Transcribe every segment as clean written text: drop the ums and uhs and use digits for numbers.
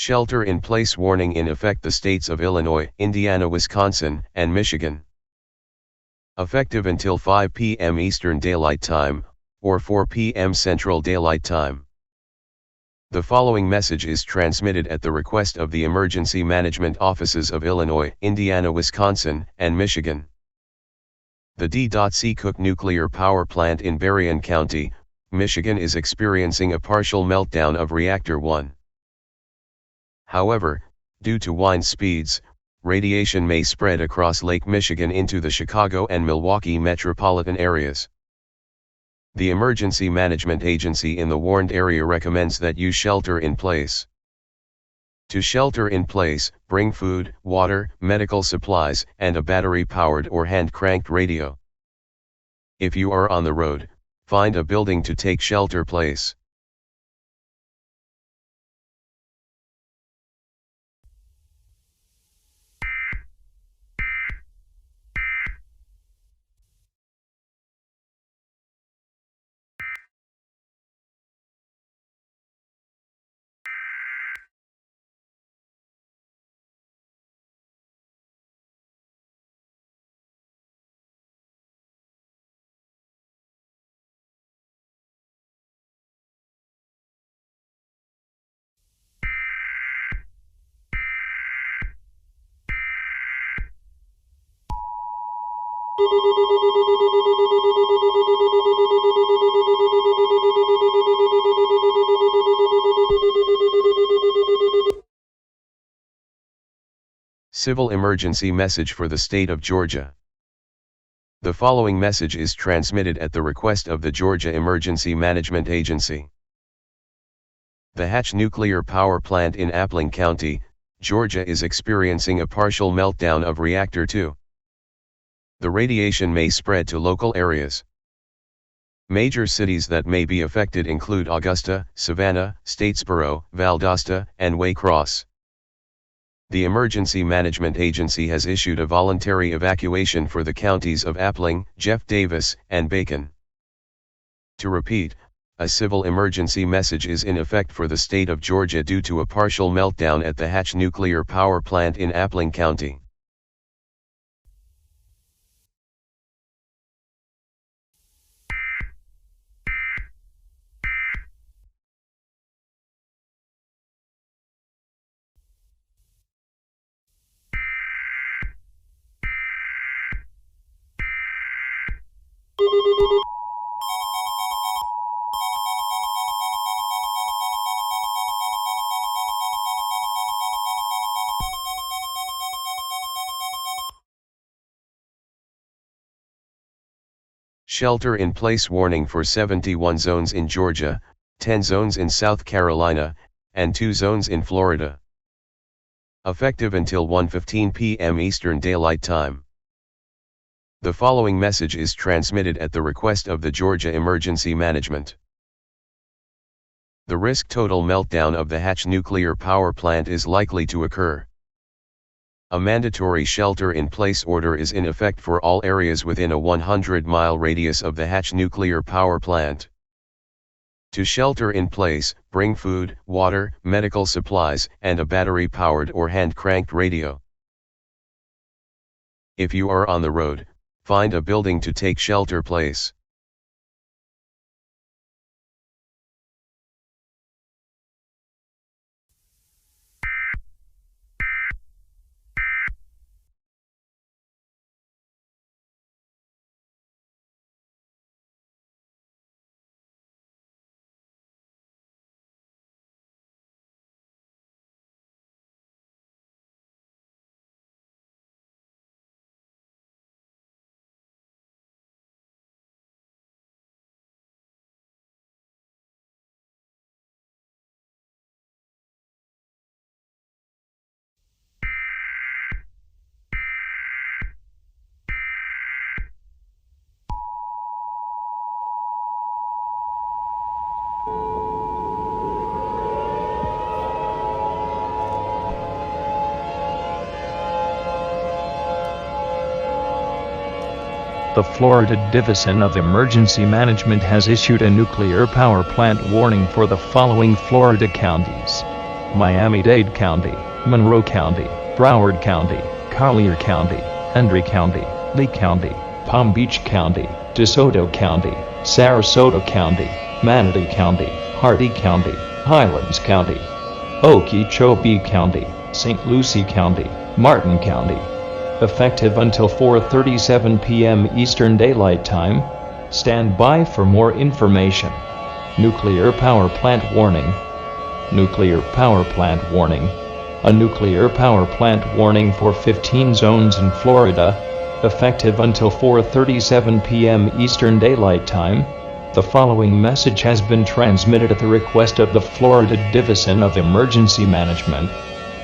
Shelter-in-place warning in effect the states of Illinois, Indiana, Wisconsin, and Michigan. Effective until 5 p.m. Eastern Daylight Time, or 4 p.m. Central Daylight Time. The following message is transmitted at the request of the Emergency Management Offices of Illinois, Indiana, Wisconsin, and Michigan. The D.C. Cook Nuclear Power Plant in Berrien County, Michigan is experiencing a partial meltdown of Reactor 1. However, due to wind speeds, radiation may spread across Lake Michigan into the Chicago and Milwaukee metropolitan areas. The Emergency Management Agency in the warned area recommends that you shelter in place. To shelter in place, bring food, water, medical supplies, and a battery-powered or hand-cranked radio. If you are on the road, find a building to take shelter place. Civil emergency message for the state of Georgia. The following message is transmitted at the request of the Georgia Emergency Management Agency. The Hatch Nuclear Power Plant in Albany County, Georgia is experiencing a partial meltdown of Reactor 2. The radiation may spread to local areas. Major cities that may be affected include Augusta, Savannah, Statesboro, Valdosta, and Waycross. The Emergency Management Agency has issued a voluntary evacuation for the counties of Albany, Jeff Davis, and Bacon. To repeat, a civil emergency message is in effect for the state of Georgia due to a partial meltdown at the Hatch Nuclear Power Plant in Albany County. Shelter-in-place warning for 71 zones in Georgia, 10 zones in South Carolina, and 2 zones in Florida. Effective until 1:15 p.m. Eastern Daylight Time. The following message is transmitted at the request of the Georgia Emergency Management. The risk total meltdown of the Hatch Nuclear Power Plant is likely to occur. A mandatory shelter-in-place order is in effect for all areas within a 100-mile radius of the Hatch Nuclear Power Plant. To shelter in place, bring food, water, medical supplies, and a battery-powered or hand-cranked radio. If you are on the road, find a building to take shelter place. The Florida Division of Emergency Management has issued a nuclear power plant warning for the following Florida counties: Miami-Dade County, Monroe County, Broward County, Collier County, Hendry County, Lee County, Palm Beach County, DeSoto County, Sarasota County, Manatee County, Hardee County, Highlands County, Okeechobee County, St. Lucie County, Martin County. Effective until 4:37 p.m. Eastern Daylight Time. Stand by for more information. Nuclear power plant warning. Nuclear power plant warning. A nuclear power plant warning for 15 zones in Florida. Effective until 4:37 p.m. Eastern Daylight Time. The following message has been transmitted at the request of the Florida Division of Emergency Management.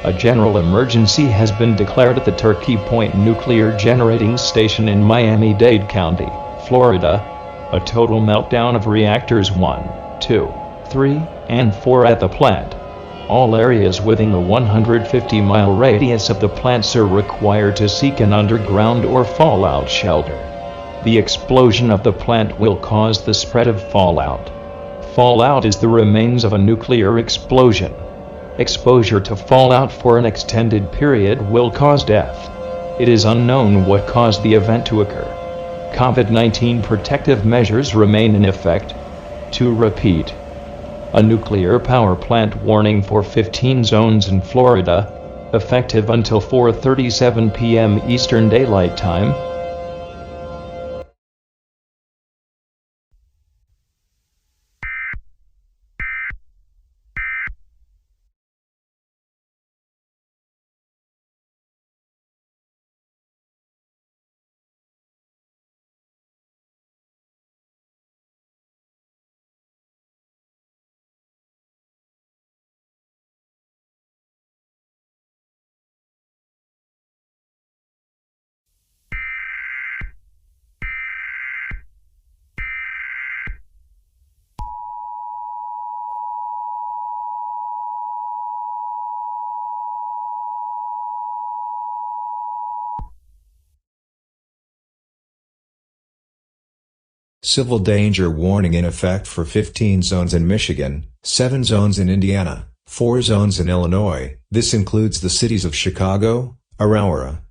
A general emergency has been declared at the Turkey Point Nuclear Generating Station in Miami-Dade County, Florida. A total meltdown of reactors 1, 2, 3, and 4 at the plant. All areas within the 150-mile radius of the plants are required to seek an underground or fallout shelter. The explosion of the plant will cause the spread of fallout. Fallout is the remains of a nuclear explosion. Exposure to fallout for an extended period will cause death. It is unknown what caused the event to occur. COVID-19 protective measures remain in effect. To repeat, a nuclear power plant warning for 15 zones in Florida, effective until 4:37 p.m. Eastern Daylight Time. Civil danger warning in effect for 15 zones in Michigan, 7 zones in Indiana, 4 zones in Illinois. This includes the cities of Chicago, Aurora,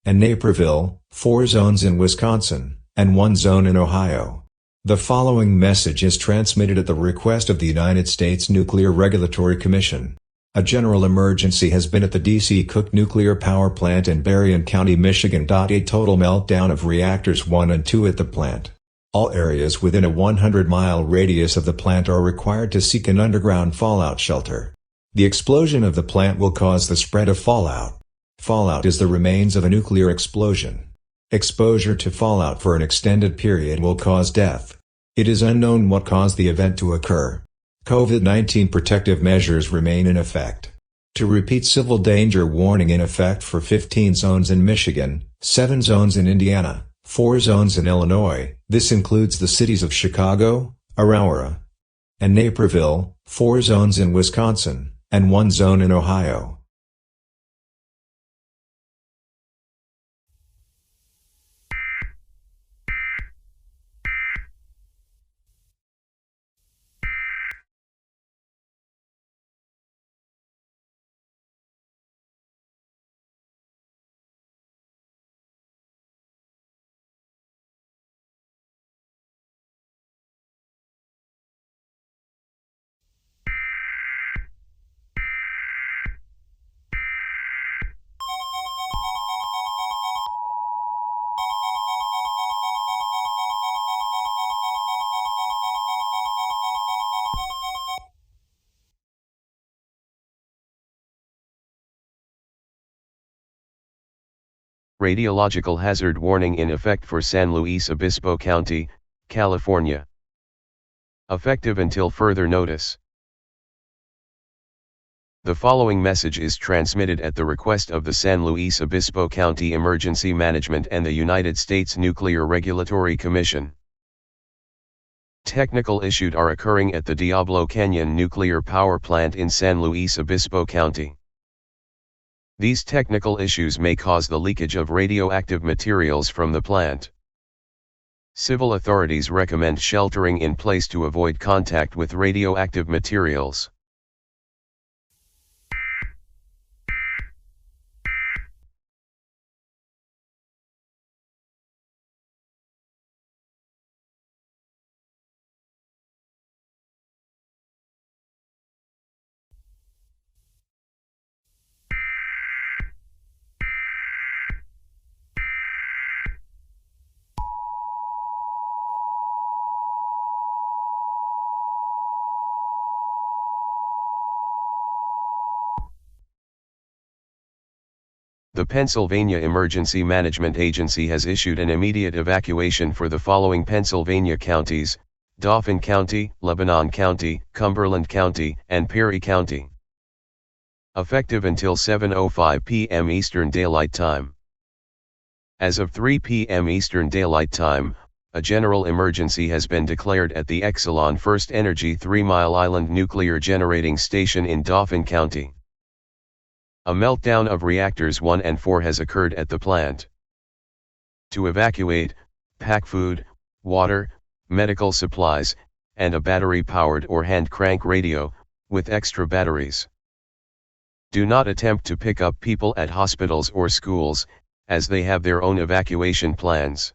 and Naperville, 4 zones in Wisconsin, and 1 zone in Ohio. The following message is transmitted at the request of the United States Nuclear Regulatory Commission. A general emergency has been at the D.C. Cook Nuclear Power Plant in Berrien County, Michigan. A total meltdown of reactors 1 and 2 at the plant. All areas within a 100-mile radius of the plant are required to seek an underground fallout shelter. The explosion of the plant will cause the spread of fallout. Fallout is the remains of a nuclear explosion. Exposure to fallout for an extended period will cause death. It is unknown what caused the event to occur. COVID-19 protective measures remain in effect. To repeat, civil danger warning in effect for 15 zones in Michigan, 7 zones in Indiana, 4 zones in Illinois. This includes the cities of Chicago, Aurora, and Naperville, 4 zones in Wisconsin, and 1 zone in Ohio. Radiological hazard warning in effect for San Luis Obispo County, California. Effective until further notice. The following message is transmitted at the request of the San Luis Obispo County Emergency Management and the United States Nuclear Regulatory Commission. Technical issues are occurring at the Diablo Canyon Nuclear Power Plant in San Luis Obispo County. These technical issues may cause the leakage of radioactive materials from the plant. Civil authorities recommend sheltering in place to avoid contact with radioactive materials. The Pennsylvania Emergency Management Agency has issued an immediate evacuation for the following Pennsylvania counties: Dauphin County, Lebanon County, Cumberland County, and Perry County. Effective until 7:05 p.m. Eastern Daylight Time. As of 3 p.m. Eastern Daylight Time, a general emergency has been declared at the Exelon First Energy 3 Mile Island Nuclear Generating Station in Dauphin County. A meltdown of reactors 1 and 4 has occurred at the plant. To evacuate, pack food, water, medical supplies, and a battery-powered or hand-crank radio, with extra batteries. Do not attempt to pick up people at hospitals or schools, as they have their own evacuation plans.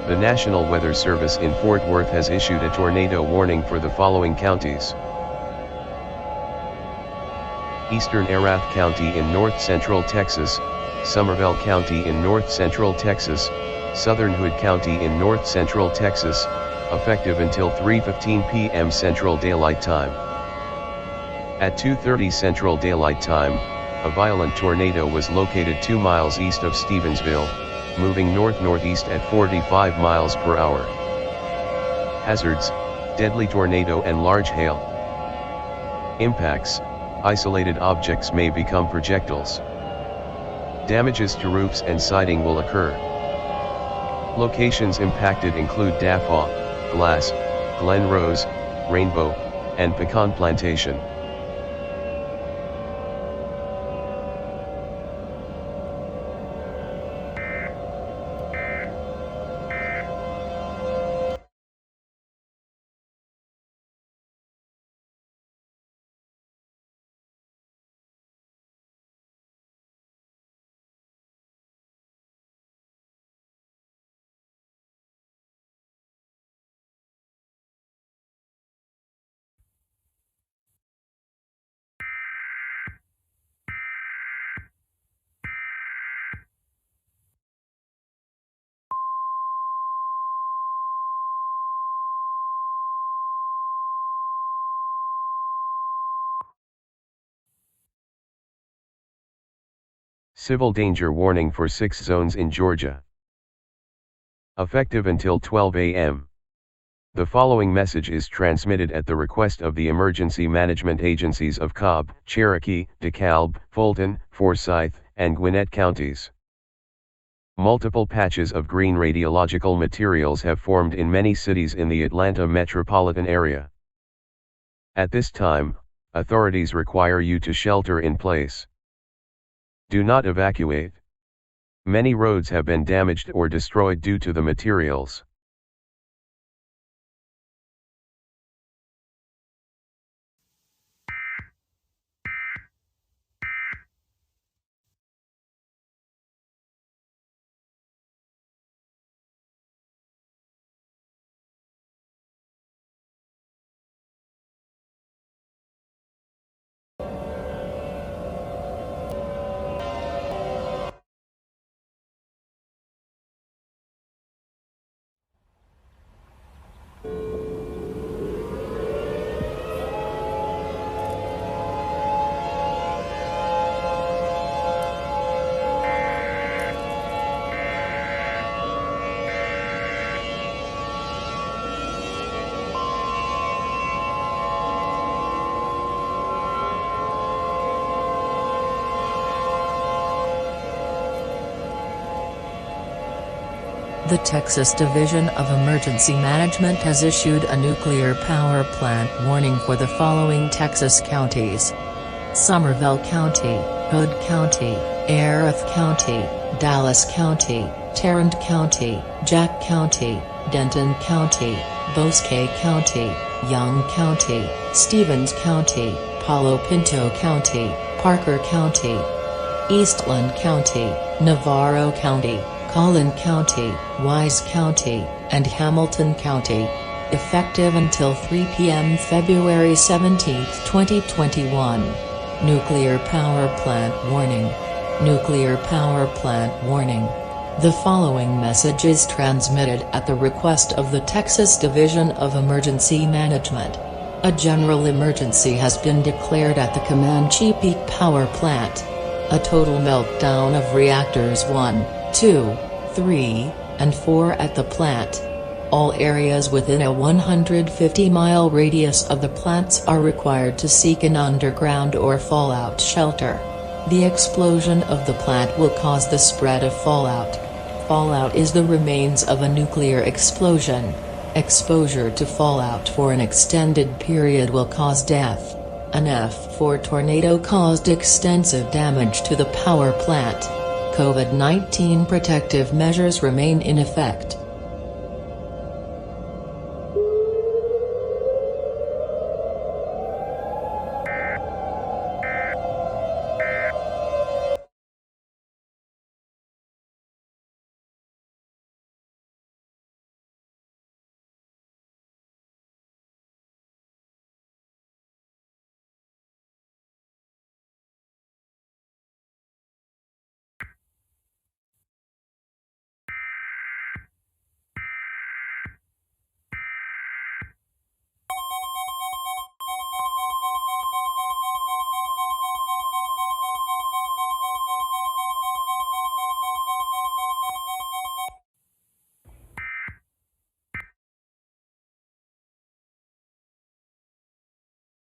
The National Weather Service in Fort Worth has issued a tornado warning for the following counties: Eastern Arath County in north-central Texas, Somervell County in north-central Texas, Southern Hood County in north-central Texas, effective until 3:15 p.m. Central Daylight Time. At 2:30 Central Daylight Time, a violent tornado was located 2 miles east of Stevensville, moving north-northeast at 45 miles per hour. Hazards: deadly tornado and large hail. Impacts: isolated objects may become projectiles. Damages to roofs and siding will occur. Locations impacted include Dapaw, Glass, Glen Rose, Rainbow, and Pecan Plantation. Civil danger warning for 6 zones in Georgia. Effective until 12 a.m. The following message is transmitted at the request of the emergency management agencies of Cobb, Cherokee, DeKalb, Fulton, Forsyth, and Gwinnett counties. Multiple patches of green radiological materials have formed in many cities in the Atlanta metropolitan area. At this time, authorities require you to shelter in place. Do not evacuate. Many roads have been damaged or destroyed due to the materials. The Texas Division of Emergency Management has issued a nuclear power plant warning for the following Texas counties: Somervell County, Hood County, Arif County, Dallas County, Tarrant County, Jack County, Denton County, Bosque County, Young County, Stevens County, Palo Pinto County, Parker County, Eastland County, Navarro County, Collin County, Wise County, and Hamilton County. Effective until 3 p.m. February 17, 2021. Nuclear power plant warning. Nuclear power plant warning. The following message is transmitted at the request of the Texas Division of Emergency Management. A general emergency has been declared at the Comanche Peak power plant. A total meltdown of reactors 1, 2, 3, and 4 at the plant. All areas within a 150-mile radius of the plants are required to seek an underground or fallout shelter. The explosion of the plant will cause the spread of fallout. Fallout is the remains of a nuclear explosion. Exposure to fallout for an extended period will cause death. An F4 tornado caused extensive damage to the power plant. COVID-19 protective measures remain in effect.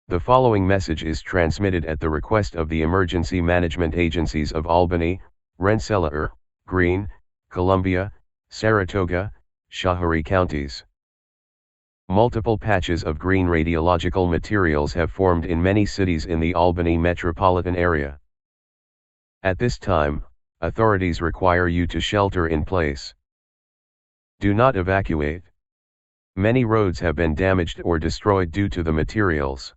The following message is transmitted at the request of the emergency management agencies of Albany, Rensselaer, Greene, Columbia, Saratoga, Schoharie counties. Multiple patches of green radiological materials have formed in many cities in the Albany metropolitan area. At this time, authorities require you to shelter in place. Do not evacuate. Many roads have been damaged or destroyed due to the materials.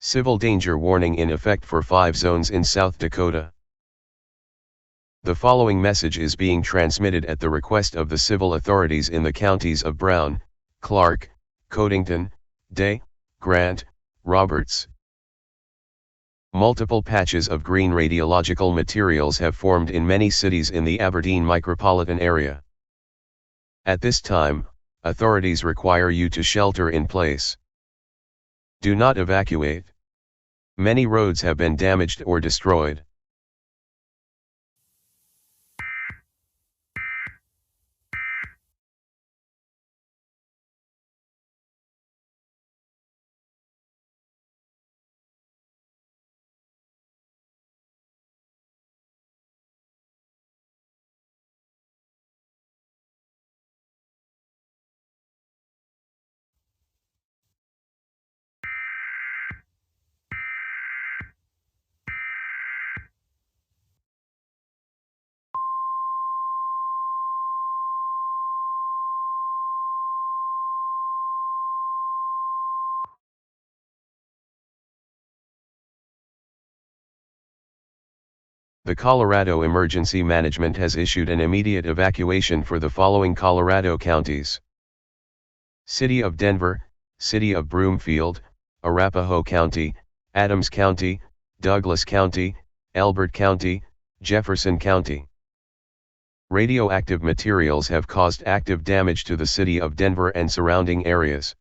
Civil danger warning in effect for 5 zones in South Dakota. The following message is being transmitted at the request of the civil authorities in the counties of Brown, Clark, Codington, Day, Grant, Roberts. Multiple patches of green radiological materials have formed in many cities in the Aberdeen micropolitan area. At this time, authorities require you to shelter in place. Do not evacuate. Many roads have been damaged or destroyed. The Colorado Emergency Management has issued an immediate evacuation for the following Colorado counties: City of Denver, City of Broomfield, Arapahoe County, Adams County, Douglas County, Elbert County, Jefferson County. Radioactive materials have caused active damage to the city of Denver and surrounding areas.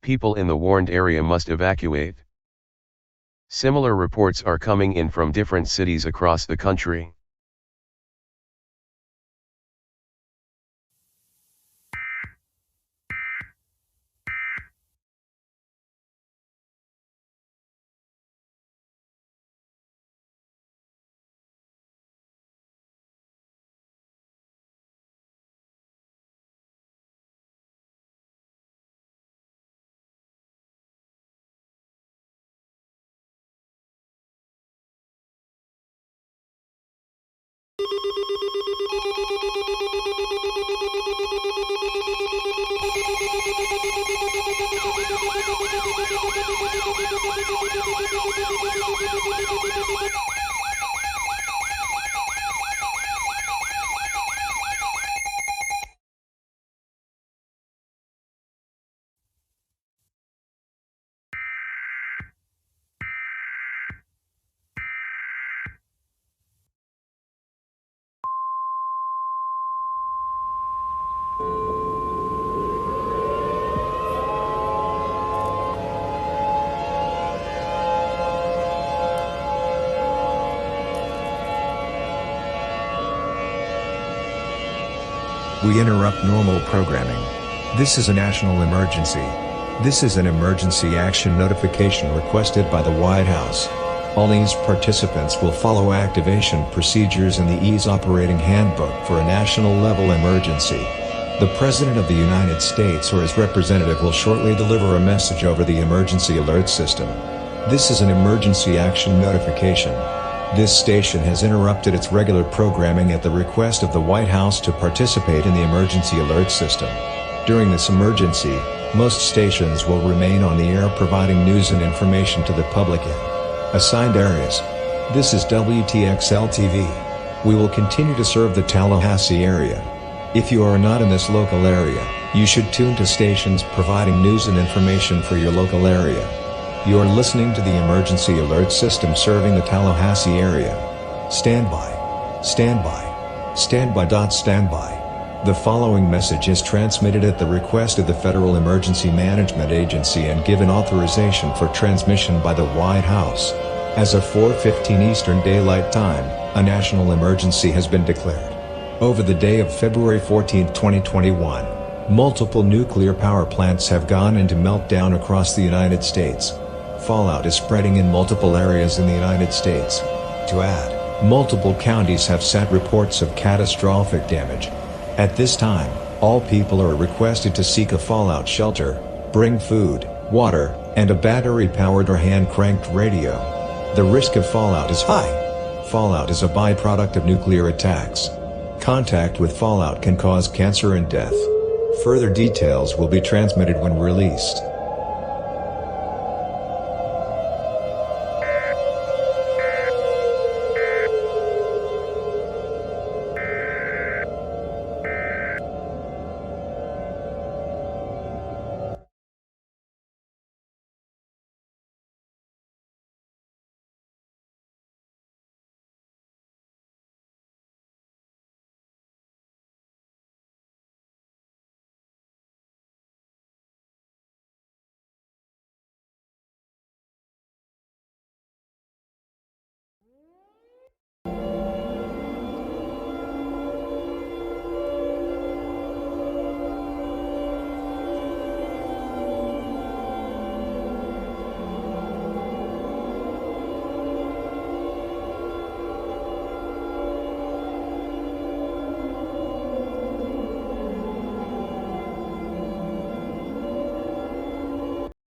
People in the warned area must evacuate. Similar reports are coming in from different cities across the country. We interrupt normal programming. This is a national emergency. This is an emergency action notification requested by the White House. All EAS participants will follow activation procedures in the EAS Operating Handbook for a national level emergency. The President of the United States or his representative will shortly deliver a message over the emergency alert system. This is an emergency action notification. This station has interrupted its regular programming at the request of the White House to participate in the emergency alert system. During this emergency, most stations will remain on the air providing news and information to the public in assigned areas. This is WTXL-TV. We will continue to serve the Tallahassee area. If you are not in this local area, you should tune to stations providing news and information for your local area. You are listening to the emergency alert system serving the Tallahassee area. Stand by. Stand by. Stand by. Stand by. The following message is transmitted at the request of the Federal Emergency Management Agency and given authorization for transmission by the White House. As of 4:15 Eastern Daylight Time, a national emergency has been declared. Over the day of February 14, 2021, multiple nuclear power plants have gone into meltdown across the United States. Fallout is spreading in multiple areas in the United States. To add, multiple counties have sent reports of catastrophic damage. At this time, all people are requested to seek a fallout shelter, bring food, water, and a battery-powered or hand-cranked radio. The risk of fallout is high. Fallout is a byproduct of nuclear attacks. Contact with fallout can cause cancer and death. Further details will be transmitted when released.